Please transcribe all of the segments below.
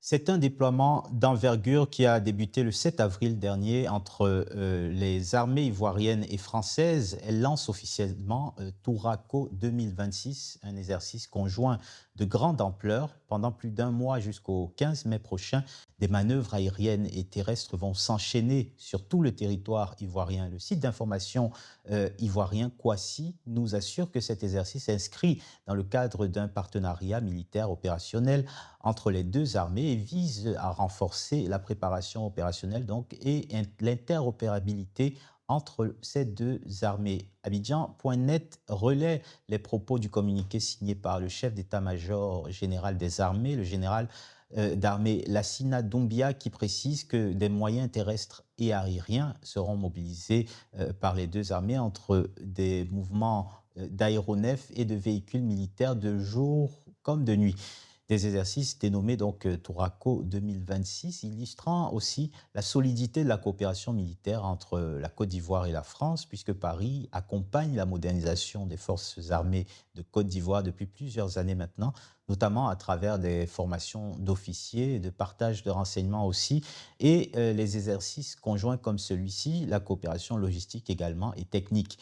C'est un déploiement d'envergure qui a débuté le 7 avril dernier entre les armées ivoiriennes et françaises. Elle lance officiellement Touraco 2026, un exercice conjoint de grande ampleur. Pendant plus d'un mois jusqu'au 15 mai prochain, des manœuvres aériennes et terrestres vont s'enchaîner sur tout le territoire ivoirien. Le site d'information ivoirien Kwasi nous assure que cet exercice s'inscrit dans le cadre d'un partenariat militaire opérationnel entre les deux armées et vise à renforcer la préparation opérationnelle et l'interopérabilité entre ces deux armées. Abidjan.net relaie les propos du communiqué signé par le chef d'état-major général des armées, le général d'armée Lassina Doumbia, qui précise que des moyens terrestres et aériens seront mobilisés par les deux armées entre des mouvements d'aéronefs et de véhicules militaires de jour comme de nuit. Des exercices dénommés donc Touraco 2026, illustrant aussi la solidité de la coopération militaire entre la Côte d'Ivoire et la France, puisque Paris accompagne la modernisation des forces armées de Côte d'Ivoire depuis plusieurs années maintenant, notamment à travers des formations d'officiers, de partage de renseignements aussi, et les exercices conjoints comme celui-ci, la coopération logistique également et technique.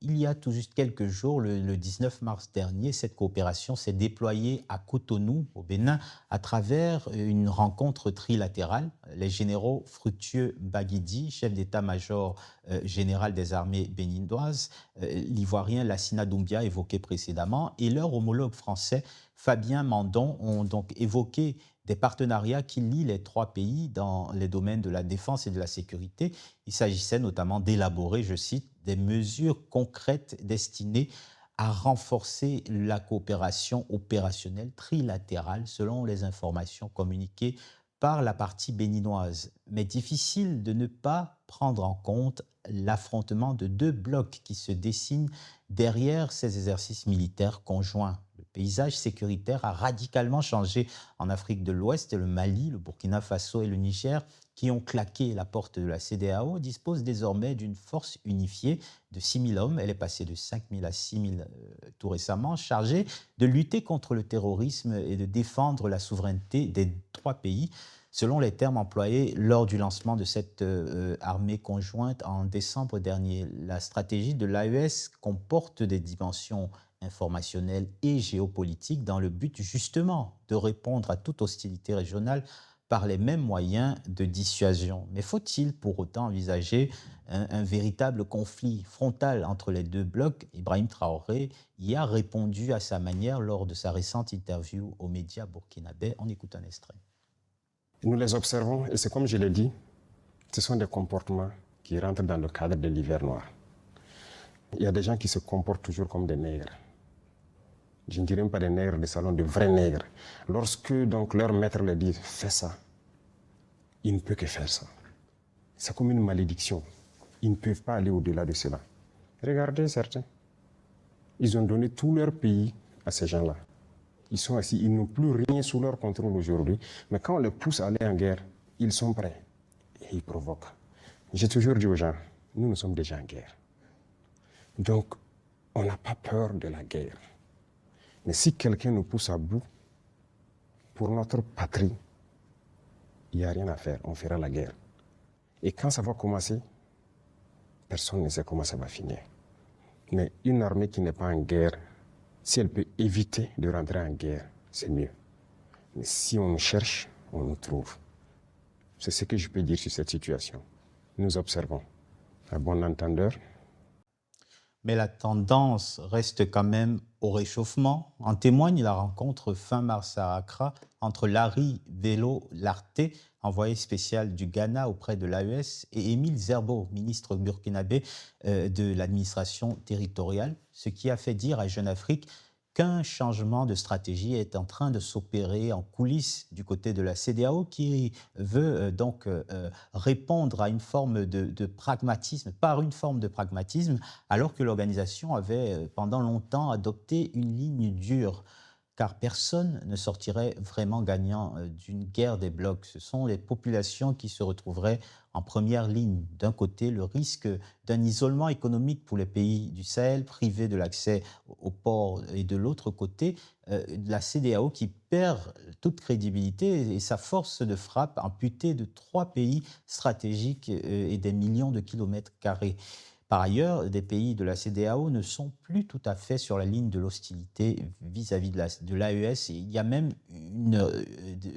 Il y a tout juste quelques jours, le 19 mars dernier, cette coopération s'est déployée à Cotonou, au Bénin, à travers une rencontre trilatérale. Les généraux Fructueux Baguidi, chef d'état-major général des armées béninoises, l'ivoirien Lassina Doumbia évoqué précédemment, et leur homologue français Fabien Mandon ont donc évoqué des partenariats qui lient les trois pays dans les domaines de la défense et de la sécurité. Il s'agissait notamment d'élaborer, je cite, des mesures concrètes destinées à renforcer la coopération opérationnelle trilatérale selon les informations communiquées par la partie béninoise. Mais difficile de ne pas prendre en compte l'affrontement de deux blocs qui se dessinent derrière ces exercices militaires conjoints. Le paysage sécuritaire a radicalement changé en Afrique de l'Ouest. Le Mali, le Burkina Faso et le Niger, qui ont claqué la porte de la CEDEAO, disposent désormais d'une force unifiée de 6 000 hommes. Elle est passée de 5 000 à 6 000 tout récemment, chargée de lutter contre le terrorisme et de défendre la souveraineté des trois pays, selon les termes employés lors du lancement de cette armée conjointe en décembre dernier. La stratégie de l'AES comporte des dimensions informationnelles et géopolitiques dans le but justement de répondre à toute hostilité régionale par les mêmes moyens de dissuasion. Mais faut-il pour autant envisager un véritable conflit frontal entre les deux blocs? Ibrahim Traoré y a répondu à sa manière lors de sa récente interview aux médias burkinabés. On écoute un extrait. Nous les observons et c'est comme je l'ai dit, ce sont des comportements qui rentrent dans le cadre de l'hiver noir. Il y a des gens qui se comportent toujours comme des nègres. Je ne dirais même pas des nègres de salon, de vrais nègres. Lorsque donc leur maître leur dit « fais ça », il ne peut que faire ça. C'est comme une malédiction. Ils ne peuvent pas aller au-delà de cela. Regardez certains. Ils ont donné tout leur pays à ces gens-là. Ils sont assis, ils n'ont plus rien sous leur contrôle aujourd'hui. Mais quand on les pousse à aller en guerre, ils sont prêts. Et ils provoquent. J'ai toujours dit aux gens, nous sommes déjà en guerre. Donc, on n'a pas peur de la guerre. Mais si quelqu'un nous pousse à bout, pour notre patrie, il n'y a rien à faire, on fera la guerre. Et quand ça va commencer, personne ne sait comment ça va finir. Mais une armée qui n'est pas en guerre, si elle peut éviter de rentrer en guerre, c'est mieux. Mais si on nous cherche, on nous trouve. C'est ce que je peux dire sur cette situation. Nous observons. À bon entendeur. Mais la tendance reste quand même au réchauffement. En témoigne la rencontre fin mars à Accra entre Larry Bello Larté, envoyé spécial du Ghana auprès de l'AES, et Émile Zerbo, ministre burkinabé de l'administration territoriale, ce qui a fait dire à Jeune Afrique qu'un changement de stratégie est en train de s'opérer en coulisses du côté de la CEDEAO, qui veut répondre à une forme de pragmatisme, par une forme de pragmatisme, alors que l'organisation avait pendant longtemps adopté une ligne dure. car personne ne sortirait vraiment gagnant d'une guerre des blocs. Ce sont les populations qui se retrouveraient en première ligne. D'un côté, le risque d'un isolement économique pour les pays du Sahel, privés de l'accès aux ports, et de l'autre côté, la CEDEAO qui perd toute crédibilité et sa force de frappe amputée de 3 pays stratégiques et des millions de kilomètres carrés. Par ailleurs, des pays de la CEDEAO ne sont plus tout à fait sur la ligne de l'hostilité vis-à-vis de l'AES. Il y a même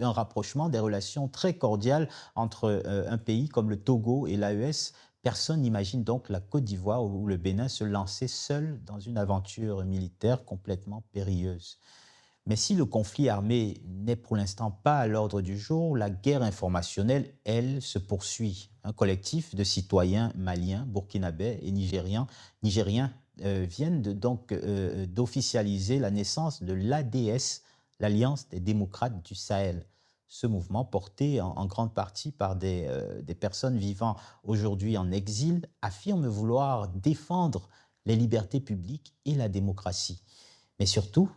un rapprochement des relations très cordiales entre un pays comme le Togo et l'AES. Personne n'imagine donc la Côte d'Ivoire ou le Bénin se lancer seul dans une aventure militaire complètement périlleuse. Mais si le conflit armé n'est pour l'instant pas à l'ordre du jour, la guerre informationnelle, elle, se poursuit. Un collectif de citoyens maliens, burkinabés et nigériens viennent d'officialiser la naissance de l'ADS, l'Alliance des démocrates du Sahel. Ce mouvement, porté en grande partie par des personnes vivant aujourd'hui en exil, affirme vouloir défendre les libertés publiques et la démocratie. Mais surtout,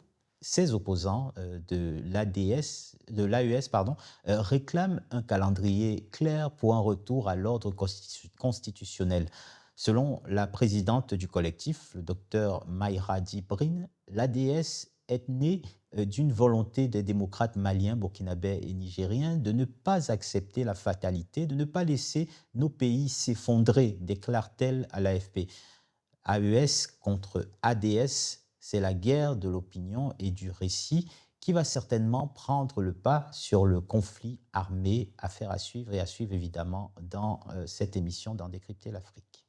ces opposants de l'AES réclament un calendrier clair pour un retour à l'ordre constitutionnel. Selon la présidente du collectif, le docteur Mayra Dibrin, l'ADS est née d'une volonté des démocrates maliens, burkinabés et nigériens de ne pas accepter la fatalité, de ne pas laisser nos pays s'effondrer, déclare-t-elle à l'AFP. AES contre ADS, c'est la guerre de l'opinion et du récit qui va certainement prendre le pas sur le conflit armé. Affaire à suivre et à suivre évidemment dans cette émission dans Décrypter l'Afrique.